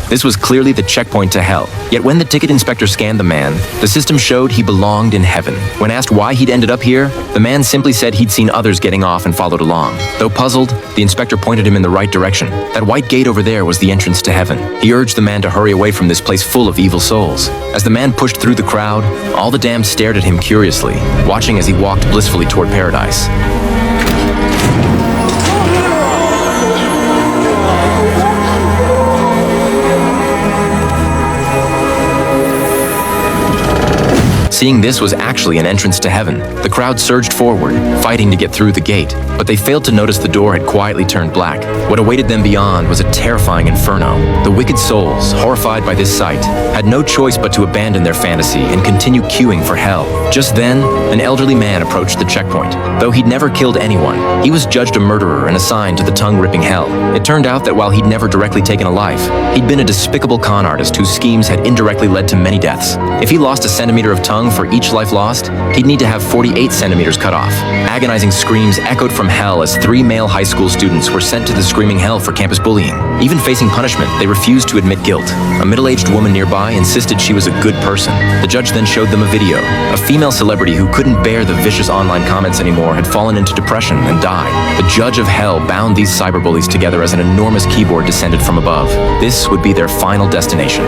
This was clearly the checkpoint to hell. Yet when the ticket inspector scanned the man, the system showed he belonged in heaven. When asked why he'd ended up here, the man simply said he'd seen others getting off and followed along. Though puzzled, the inspector pointed him in the right direction. That white gate over there was the entrance to heaven. He urged the man to hurry away from this place full of evil souls. As the man pushed through the crowd, all the damned stared at him curiously, watching as he walked blissfully toward paradise. Seeing this was actually an entrance to heaven, the crowd surged forward, fighting to get through the gate, but they failed to notice the door had quietly turned black. What awaited them beyond was a terrifying inferno. The wicked souls, horrified by this sight, had no choice but to abandon their fantasy and continue queuing for hell. Just then, an elderly man approached the checkpoint. Though he'd never killed anyone, he was judged a murderer and assigned to the tongue-ripping hell. It turned out that while he'd never directly taken a life, he'd been a despicable con artist whose schemes had indirectly led to many deaths. If he lost a centimeter of tongue for each life lost, he'd need to have 48 centimeters cut off. Agonizing screams echoed from hell as 3 male high school students were sent to the screaming hell for campus bullying. Even facing punishment, they refused to admit guilt. A middle-aged woman nearby insisted she was a good person. The judge then showed them a video. A female celebrity who couldn't bear the vicious online comments anymore had fallen into depression and died. The judge of hell bound these cyberbullies together as an enormous keyboard descended from above. This would be their final destination.